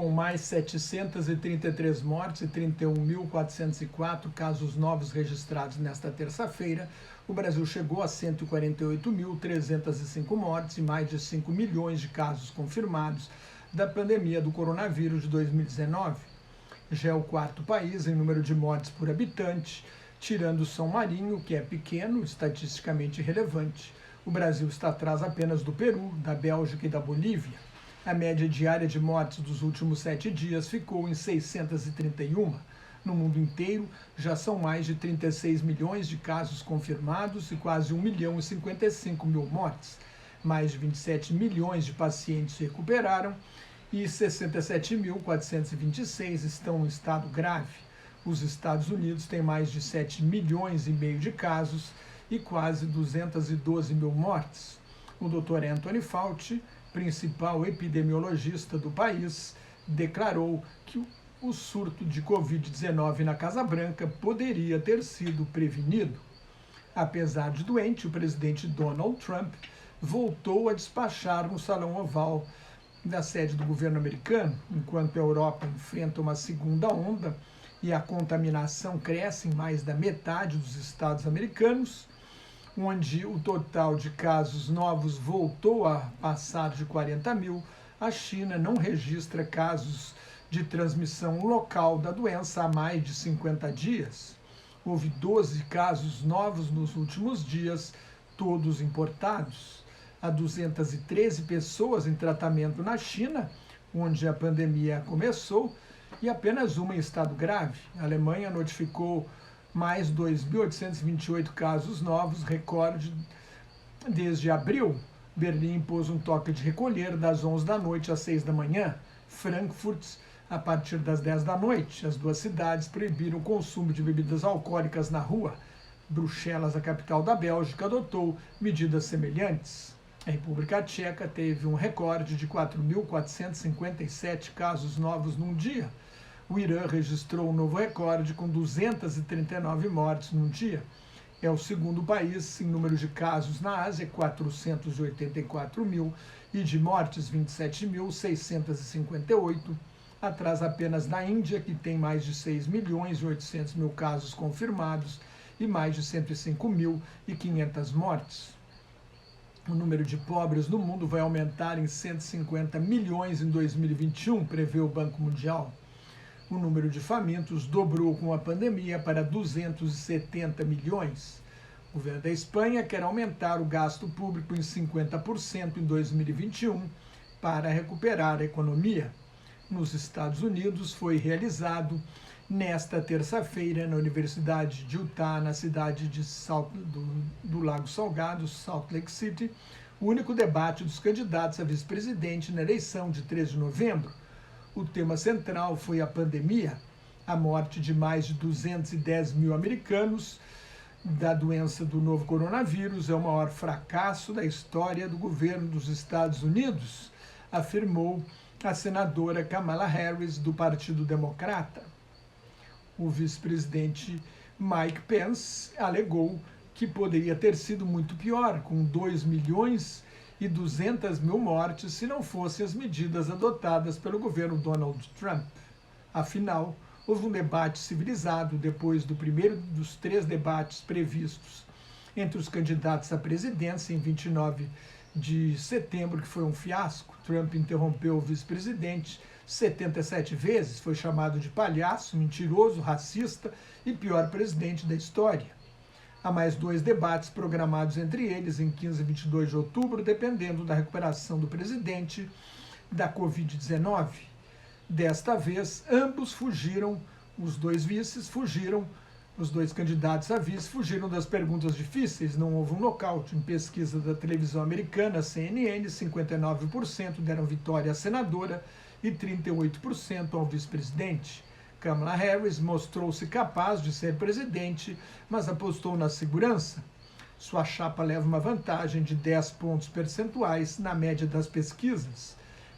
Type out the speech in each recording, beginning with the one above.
Com mais 733 mortes e 31.404 casos novos registrados nesta terça-feira, o Brasil chegou a 148.305 mortes e mais de 5 milhões de casos confirmados da pandemia do coronavírus de 2019. Já é o quarto país em número de mortes por habitante, tirando São Marinho, que é pequeno, estatisticamente relevante. O Brasil está atrás apenas do Peru, da Bélgica e da Bolívia. A média diária de mortes dos últimos 7 dias ficou em 631. No mundo inteiro, já são mais de 36 milhões de casos confirmados e quase 1.055.000 mortes. Mais de 27 milhões de pacientes se recuperaram e 67.426 estão em estado grave. Os Estados Unidos têm mais de 7 milhões e meio de casos e quase 212 mil mortes. O Dr. Anthony Fauci, principal epidemiologista do país, declarou que o surto de Covid-19 na Casa Branca poderia ter sido prevenido. Apesar de doente, o presidente Donald Trump voltou a despachar no Salão Oval da sede do governo americano, enquanto a Europa enfrenta uma segunda onda e a contaminação cresce em mais da metade dos estados americanos, onde o total de casos novos voltou a passar de 40 mil, a China não registra casos de transmissão local da doença há mais de 50 dias. Houve 12 casos novos nos últimos dias, todos importados. Há 213 pessoas em tratamento na China, onde a pandemia começou, e apenas uma em estado grave. A Alemanha notificou mais 2.828 casos novos, recorde desde abril. Berlim impôs um toque de recolher das 11 da noite às 6 da manhã. Frankfurt, a partir das 10 da noite. As duas cidades proibiram o consumo de bebidas alcoólicas na rua. Bruxelas, a capital da Bélgica, adotou medidas semelhantes. A República Tcheca teve um recorde de 4.457 casos novos num dia. O Irã registrou um novo recorde com 239 mortes num dia. É o segundo país em número de casos na Ásia, 484 mil, e de mortes, 27.658, atrás apenas da Índia, que tem mais de 6 milhões e 800 mil casos confirmados e mais de 105.500 mortes. O número de pobres no mundo vai aumentar em 150 milhões em 2021, prevê o Banco Mundial. O número de famintos dobrou com a pandemia para 270 milhões. O governo da Espanha quer aumentar o gasto público em 50% em 2021 para recuperar a economia. Nos Estados Unidos foi realizado nesta terça-feira na Universidade de Utah, na cidade de do Lago Salgado, Salt Lake City, o único debate dos candidatos a vice-presidente na eleição de 3 de novembro. O tema central foi a pandemia, a morte de mais de 210 mil americanos da doença do novo coronavírus é o maior fracasso da história do governo dos Estados Unidos, afirmou a senadora Kamala Harris, do Partido Democrata. O vice-presidente Mike Pence alegou que poderia ter sido muito pior, com 2 milhões e 200 mil mortes se não fossem as medidas adotadas pelo governo Donald Trump. Afinal, houve um debate civilizado depois do primeiro dos 3 debates previstos entre os candidatos à presidência em 29 de setembro, que foi um fiasco. Trump interrompeu o vice-presidente 77 vezes, foi chamado de palhaço, mentiroso, racista e pior presidente da história. Há mais 2 debates programados entre eles em 15 e 22 de outubro, dependendo da recuperação do presidente da Covid-19. Desta vez, ambos fugiram, os 2 vices fugiram, os 2 candidatos a vice fugiram das perguntas difíceis. Não houve um nocaute. Em pesquisa da televisão americana CNN, 59% deram vitória à senadora e 38% ao vice-presidente. Kamala Harris mostrou-se capaz de ser presidente, mas apostou na segurança. Sua chapa leva uma vantagem de 10 pontos percentuais na média das pesquisas.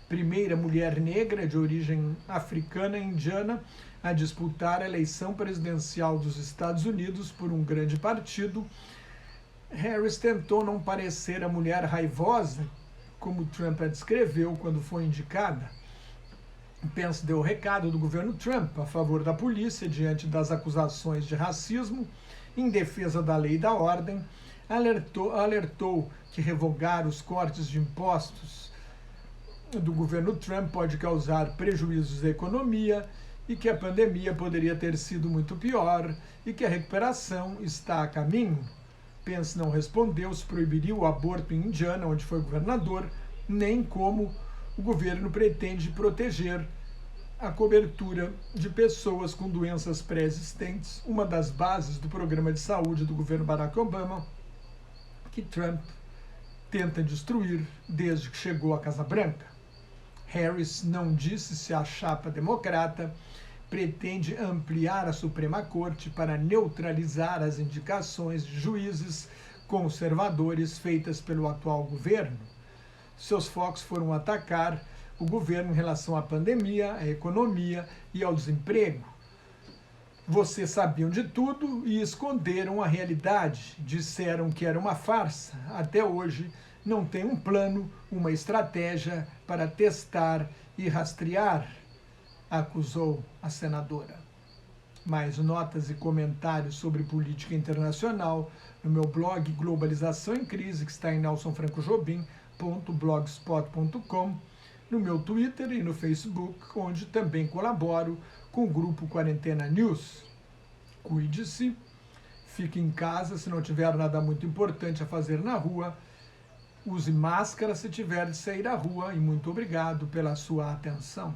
Primeira mulher negra de origem africana e indiana a disputar a eleição presidencial dos Estados Unidos por um grande partido, Harris tentou não parecer a mulher raivosa, como Trump a descreveu quando foi indicada. Pence deu o recado do governo Trump a favor da polícia diante das acusações de racismo, em defesa da lei e da ordem, alertou que revogar os cortes de impostos do governo Trump pode causar prejuízos à economia e que a pandemia poderia ter sido muito pior e que a recuperação está a caminho. Pence não respondeu se proibiria o aborto em Indiana, onde foi governador, nem como o governo pretende proteger a cobertura de pessoas com doenças pré-existentes, uma das bases do programa de saúde do governo Barack Obama, que Trump tenta destruir desde que chegou à Casa Branca. Harris não disse se a chapa democrata pretende ampliar a Suprema Corte para neutralizar as indicações de juízes conservadores feitas pelo atual governo. Seus focos foram atacar o governo em relação à pandemia, à economia e ao desemprego. Vocês sabiam de tudo e esconderam a realidade. Disseram que era uma farsa. Até hoje não tem um plano, uma estratégia para testar e rastrear, acusou a senadora. Mais notas e comentários sobre política internacional no meu blog Globalização em Crise, que está em nelsonfrancojobim.blogspot.com, no meu Twitter e no Facebook, onde também colaboro com o grupo Quarentena News. Cuide-se, fique em casa se não tiver nada muito importante a fazer na rua, use máscara se tiver de sair à rua e muito obrigado pela sua atenção.